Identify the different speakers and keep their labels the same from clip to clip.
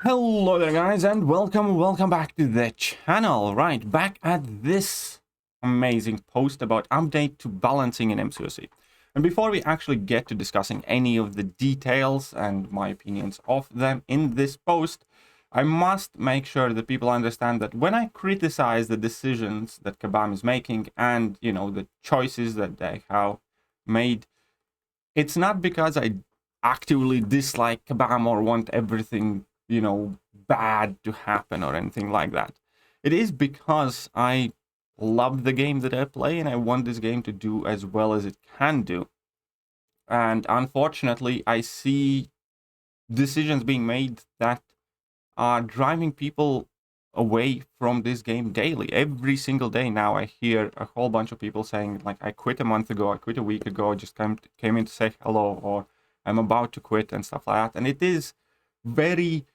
Speaker 1: Hello there guys, and welcome back to the channel. Right, back at this amazing post about update to balancing in MCOC. And before we actually get to discussing any of the details and my opinions of them in this post, I must make sure that people understand that when I criticize the decisions that Kabam is making and, the choices that they have made, it's not because I actively dislike Kabam or want everything bad to happen or anything like that. It is because I love the game that I play and I want this game to do as well as it can do. And unfortunately, I see decisions being made that are driving people away from this game daily. Every single day now I hear a whole bunch of people saying, like, I quit a month ago, I quit a week ago, I just came in to say hello, or I'm about to quit and stuff like that. And it is very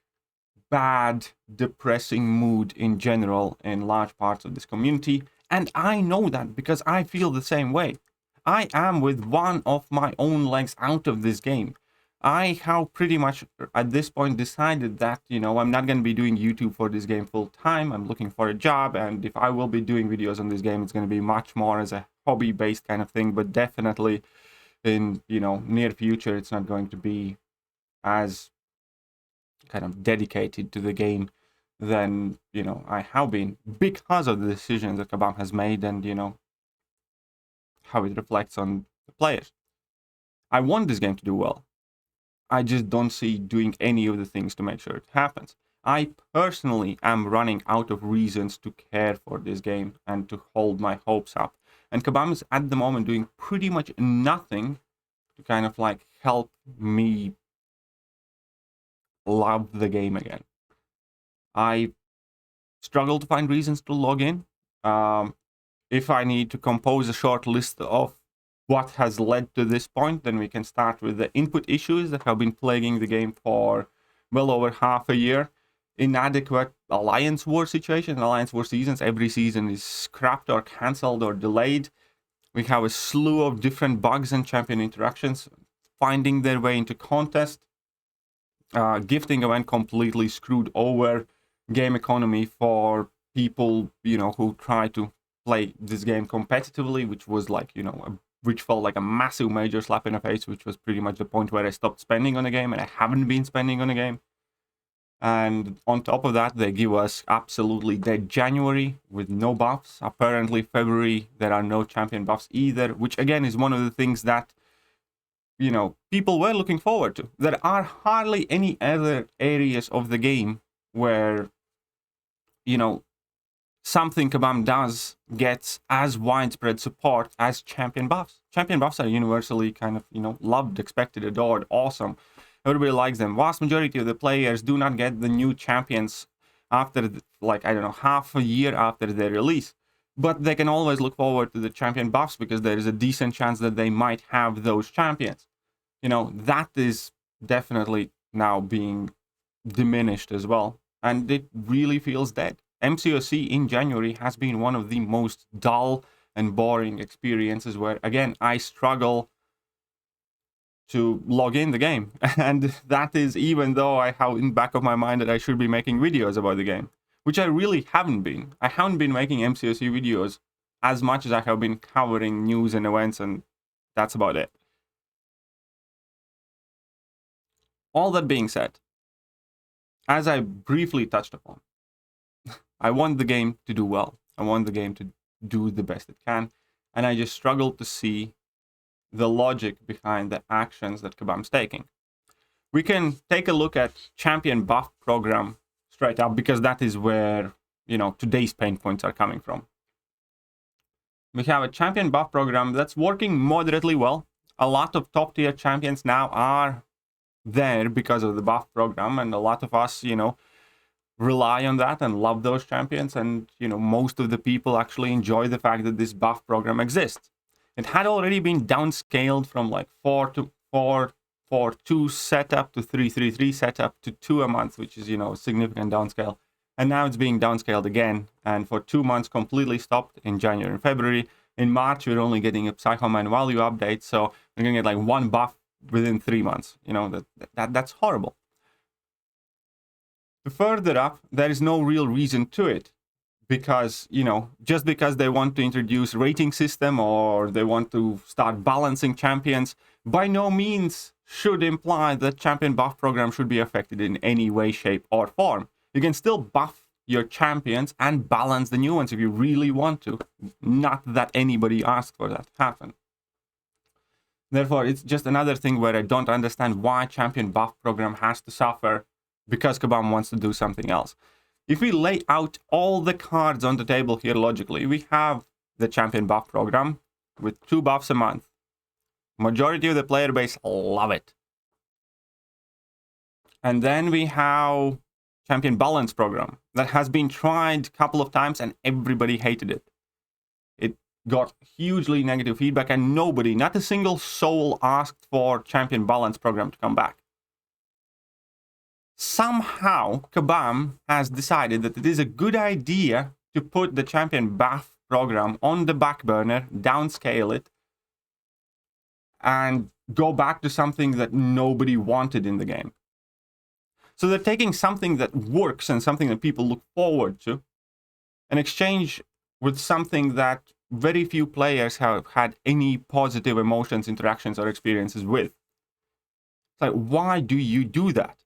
Speaker 1: bad, depressing mood in general in large parts of this community. And I know that because I feel the same way. I am with one of my own legs out of this game. I have pretty much at this point decided that, I'm not going to be doing YouTube for this game full time. I'm looking for a job. And if I will be doing videos on this game, it's going to be much more as a hobby based kind of thing. But definitely in, near future, it's not going to be as kind of dedicated to the game than I have been, because of the decisions that Kabam has made and how it reflects on the players. I want this game to do well. I just don't see doing any of the things to make sure it happens. I personally am running out of reasons to care for this game and to hold my hopes up. And Kabam is at the moment doing pretty much nothing to kind of like help me love the game again. I struggle to find reasons to log in. If I need to compose a short list of what has led to this point, then we can start with the input issues that have been plaguing the game for well over half a year. Inadequate Alliance War situation, Alliance War seasons. Every season is scrapped or cancelled or delayed. We have a slew of different bugs and champion interactions finding their way into contest. Gifting event completely screwed over game economy for people, who try to play this game competitively, which was like, which felt like a massive major slap in the face, which was pretty much the point where I stopped spending on the game, and I haven't been spending on the game. And on top of that, they give us absolutely dead January with no buffs. Apparently February, there are no champion buffs either, which again is one of the things that people were looking forward to. There are hardly any other areas of the game where, something Kabam does gets as widespread support as champion buffs. Champion buffs are universally kind of, loved, expected, adored, awesome. Everybody likes them. Vast majority of the players do not get the new champions after, half a year after their release. But they can always look forward to the champion buffs because there is a decent chance that they might have those champions. That is definitely now being diminished as well. And it really feels dead. MCOC in January has been one of the most dull and boring experiences where, again, I struggle to log in the game. And that is even though I have in the back of my mind that I should be making videos about the game, which I really haven't been. I haven't been making MCOC videos as much as I have been covering news and events, and that's about it. All that being said, as I briefly touched upon, I want the game to do well. I want the game to do the best it can. And I just struggle to see the logic behind the actions that Kabam's taking. We can take a look at champion buff program straight up, because that is where, today's pain points are coming from. We have a champion buff program that's working moderately well. A lot of top tier champions now are there because of the buff program, and a lot of us, rely on that and love those champions, and most of the people actually enjoy the fact that this buff program exists. It had already been downscaled from like 4-4-4-2 setup to 3-3-3 setup to 2 a month, which is a significant downscale, and now it's being downscaled again, and for 2 months completely stopped in January and February. In March we're only getting a Psycho Man value update, so we're gonna get like 1 buff within 3 months. That's horrible. Further up, there is no real reason to it. Because, just because they want to introduce rating system or they want to start balancing champions, by no means should imply that champion buff program should be affected in any way, shape, or form. You can still buff your champions and balance the new ones if you really want to. Not that anybody asked for that to happen. Therefore, it's just another thing where I don't understand why champion buff program has to suffer because Kabam wants to do something else. If we lay out all the cards on the table here logically, we have the champion buff program with 2 buffs a month. Majority of the player base love it. And then we have champion balance program that has been tried a couple of times and everybody hated it. It got hugely negative feedback and nobody, not a single soul, asked for champion balance program to come back. Somehow, Kabam has decided that it is a good idea to put the champion buff program on the back burner, downscale it, and go back to something that nobody wanted in the game. So they're taking something that works and something that people look forward to, in exchange with something that very few players have had any positive emotions, interactions, or experiences with. It's like, why do you do that?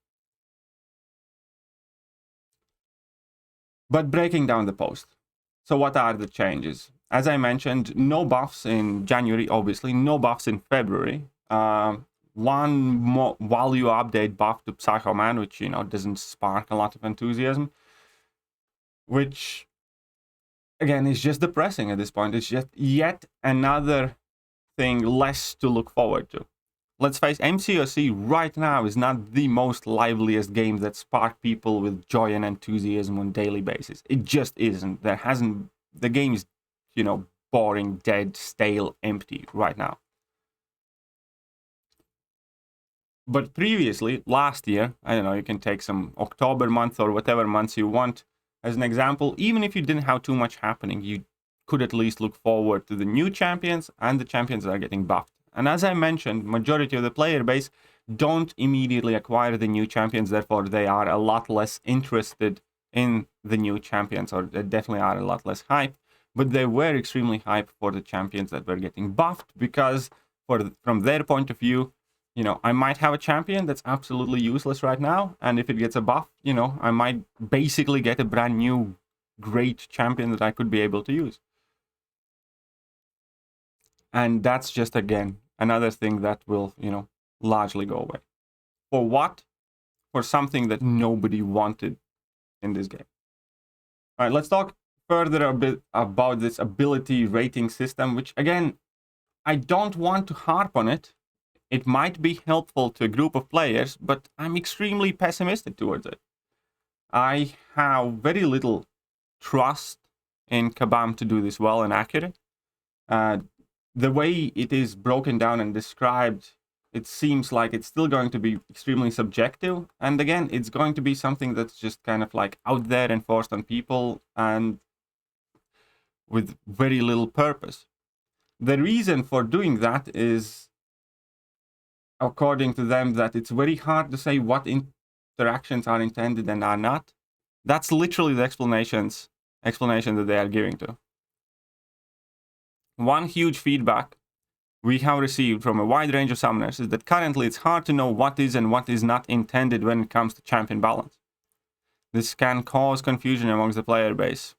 Speaker 1: But breaking down the post. So what are the changes? As I mentioned, no buffs in January, obviously, no buffs in February. One more value update buff to Psycho Man, which, doesn't spark a lot of enthusiasm. Which, again, is just depressing at this point. It's just yet another thing less to look forward to. Let's face MCOC right now is not the most liveliest game that spark people with joy and enthusiasm on a daily basis. It just isn't. The game is, boring, dead, stale, empty right now. But previously, last year, I don't know, you can take some October month or whatever months you want as an example. Even if you didn't have too much happening, you could at least look forward to the new champions and the champions that are getting buffed. And as I mentioned, majority of the player base don't immediately acquire the new champions, therefore they are a lot less interested in the new champions, or they definitely are a lot less hyped. But they were extremely hyped for the champions that were getting buffed, because from their point of view, I might have a champion that's absolutely useless right now, and if it gets a buff, I might basically get a brand new great champion that I could be able to use. And that's just, again, another thing that will, largely go away. For what? For something that nobody wanted in this game. All right, let's talk further a bit about this ability rating system, which, again, I don't want to harp on it. It might be helpful to a group of players, but I'm extremely pessimistic towards it. I have very little trust in Kabam to do this well and accurate. The way it is broken down and described, it seems like it's still going to be extremely subjective. And again, it's going to be something that's just kind of like out there and forced on people and with very little purpose. The reason for doing that is, according to them, that it's very hard to say what interactions are intended and are not. That's literally the explanation that they are giving to. One huge feedback we have received from a wide range of summoners is that currently it's hard to know what is and what is not intended when it comes to champion balance. This can cause confusion amongst the player base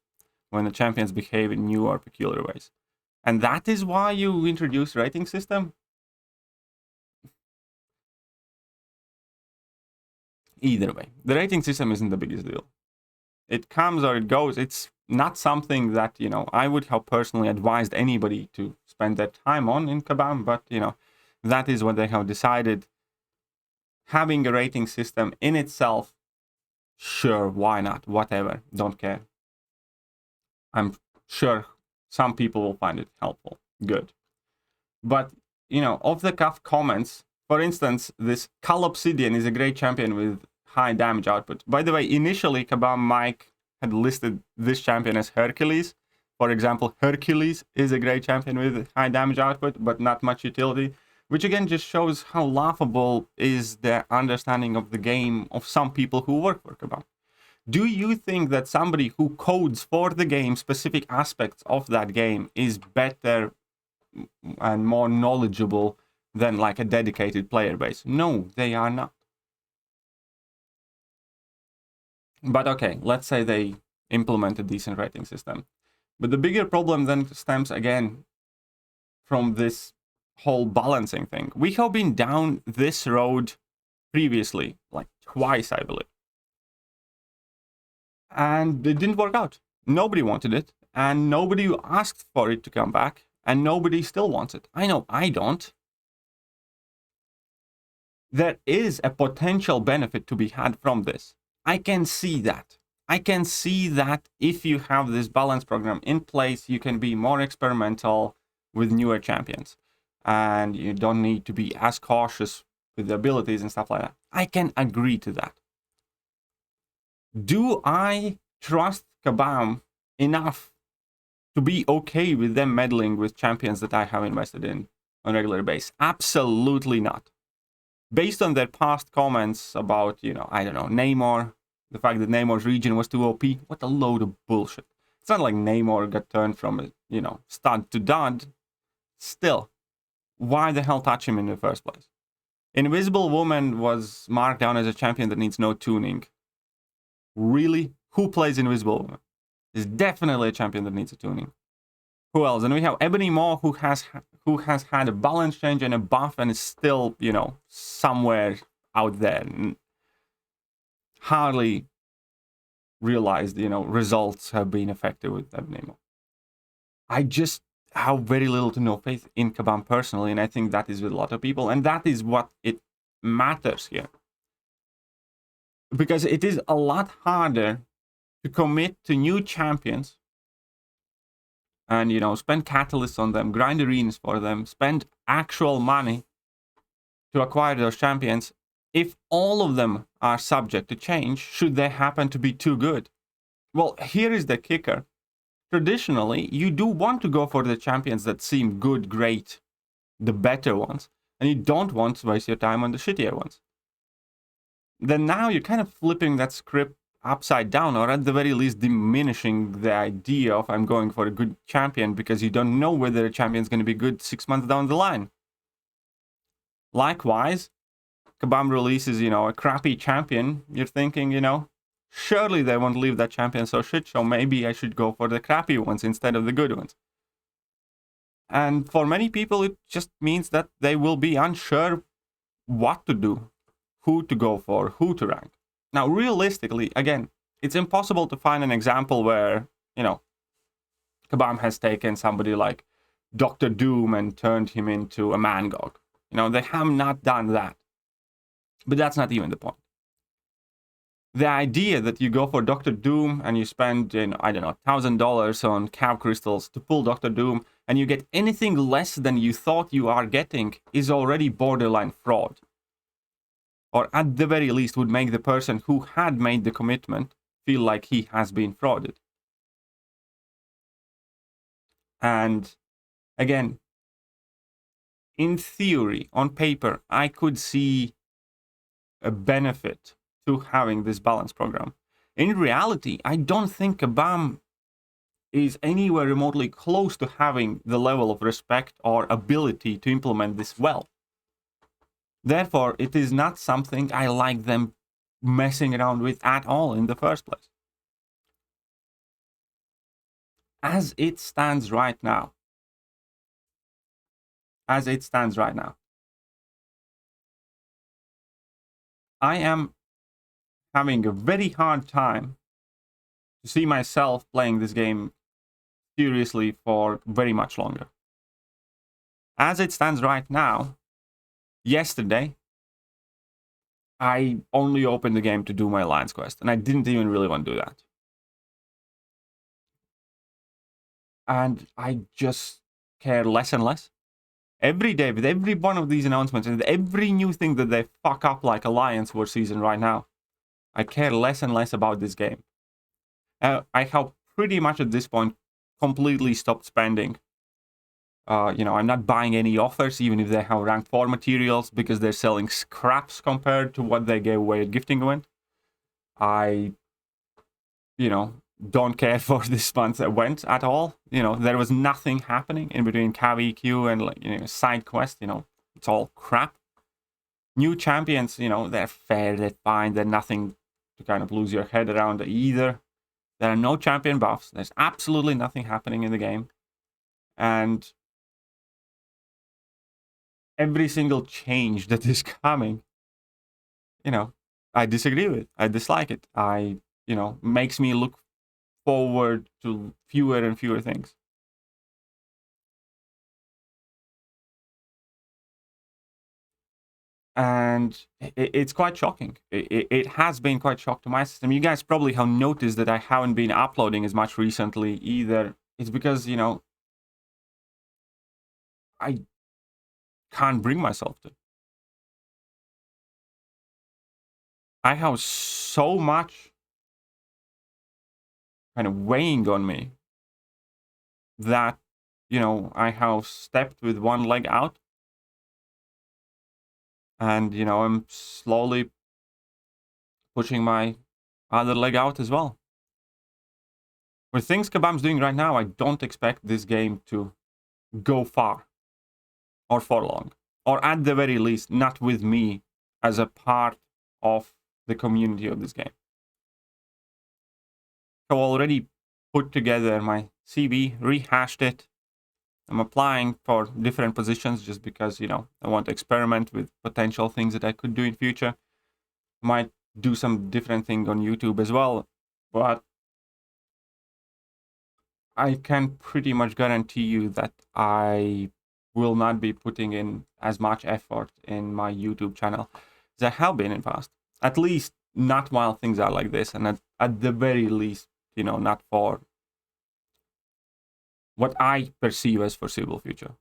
Speaker 1: when the champions behave in new or peculiar ways. And that is why you introduce rating system? Either way, the rating system isn't the biggest deal. It comes or it goes. It's not something that, I would have personally advised anybody to spend their time on in Kabam, but, that is what they have decided. Having a rating system in itself, sure, why not? Whatever, don't care. I'm sure some people will find it helpful. Good. But, off-the-cuff comments, for instance, this Obsidian is a great champion with high damage output. By the way, initially, Kabam Mike had listed this champion as Hercules. For example, Hercules is a great champion with high damage output, but not much utility, which again just shows how laughable is the understanding of the game of some people who work for Kabam. Do you think that somebody who codes for the game specific aspects of that game is better and more knowledgeable than like a dedicated player base? No, they are not. But okay, let's say they implement a decent rating system. But the bigger problem then stems again from this whole balancing thing. We have been down this road previously, like twice, I believe. And it didn't work out. Nobody wanted it, and nobody asked for it to come back, and nobody still wants it. I know I don't. There is a potential benefit to be had from this. I can see that. I can see that if you have this balance program in place, you can be more experimental with newer champions. And you don't need to be as cautious with the abilities and stuff like that. I can agree to that. Do I trust Kabam enough to be okay with them meddling with champions that I have invested in on a regular basis? Absolutely not. Based on their past comments about, I don't know, Namor, the fact that Namor's region was too OP, what a load of bullshit. It's not like Namor got turned from, stud to dud. Still, why the hell touch him in the first place? Invisible Woman was marked down as a champion that needs no tuning. Really? Who plays Invisible Woman? Is definitely a champion that needs a tuning. Who else? And we have Ebony Maw, who has had a balance change and a buff and is still, somewhere out there. And hardly realized, results have been effective with Ebony Maw. I just have very little to no faith in Kabam personally, and I think that is with a lot of people, and that is what it matters here. Because it is a lot harder to commit to new champions and, spend catalysts on them, grind arenas for them, spend actual money to acquire those champions if all of them are subject to change should they happen to be too good. Well, here is the kicker. Traditionally, you do want to go for the champions that seem good, great, the better ones, and you don't want to waste your time on the shittier ones. Then now you're kind of flipping that script upside down, or at the very least diminishing the idea of I'm going for a good champion because you don't know whether a champion is going to be good 6 months down the line. Likewise, Kabam releases, a crappy champion. You're thinking, surely they won't leave that champion so shit, so maybe I should go for the crappy ones instead of the good ones. And for many people, it just means that they will be unsure what to do, who to go for, who to rank. Now, realistically, again, it's impossible to find an example where, Kabam has taken somebody like Dr. Doom and turned him into a Mangog. They have not done that. But that's not even the point. The idea that you go for Dr. Doom and you spend, $1,000 on cav crystals to pull Dr. Doom and you get anything less than you thought you are getting is already borderline fraud. Or at the very least would make the person who had made the commitment feel like he has been frauded. And again, in theory, on paper, I could see a benefit to having this balance program. In reality, I don't think Kabam is anywhere remotely close to having the level of respect or ability to implement this well. Therefore, it is not something I like them messing around with at all in the first place. As it stands right now, I am having a very hard time to see myself playing this game seriously for very much longer. As it stands right now, yesterday, I only opened the game to do my Alliance quest, and I didn't even really want to do that. And I just care less and less. Every day, with every one of these announcements, and every new thing that they fuck up like Alliance War season right now, I care less and less about this game. I have pretty much at this point completely stopped spending. I'm not buying any offers, even if they have ranked 4 materials, because they're selling scraps compared to what they gave away at Gifting Event. I don't care for this month's event at all. There was nothing happening in between KVQ and side quest. It's all crap. New champions, they're fair, they're fine, they're nothing to kind of lose your head around either. There are no champion buffs. There's absolutely nothing happening in the game. And every single change that is coming, I disagree with. I dislike it. Makes me look forward to fewer and fewer things. And it's quite shocking. It has been quite shocked to my system. You guys probably have noticed that I haven't been uploading as much recently either. It's because, I can't bring myself to. I have so much kind of weighing on me that, I have stepped with one leg out. And, I'm slowly pushing my other leg out as well. With things Kabam's doing right now, I don't expect this game to go far or for long. Or at the very least, not with me as a part of the community of this game. I've already put together my CV, rehashed it. I'm applying for different positions just because, I want to experiment with potential things that I could do in future. Might do some different thing on YouTube as well, but I can pretty much guarantee you that I will not be putting in as much effort in my YouTube channel as I have been in the past. At least not while things are like this, and at the very least, not for what I perceive as foreseeable future.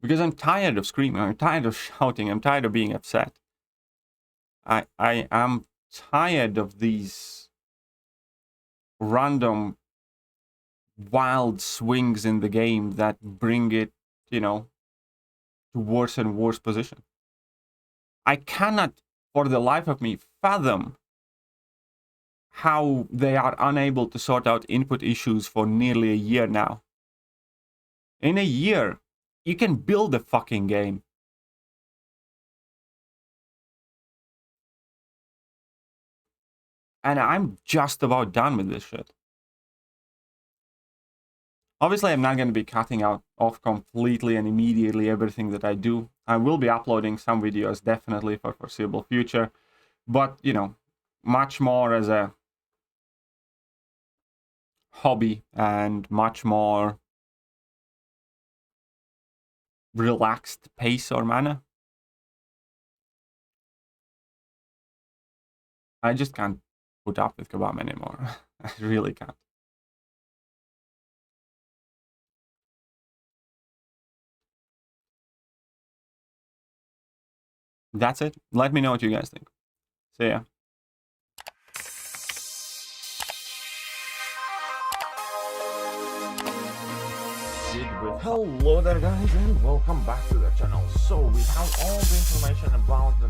Speaker 1: Because I'm tired of screaming, I'm tired of shouting, I'm tired of being upset. I am tired of these random wild swings in the game that bring it, to worse and worse position. I cannot, for the life of me, fathom how they are unable to sort out input issues for nearly a year now. In a year, you can build a fucking game. And I'm just about done with this shit. Obviously, I'm not going to be cutting off completely and immediately everything that I do. I will be uploading some videos, definitely, for foreseeable future. But, much more as a hobby and much more relaxed pace or manner. I just can't put up with Kabam anymore. I really can't. That's it. Let me know what you guys think. See ya. Hello there guys, and welcome back to the channel. So we have all the information about the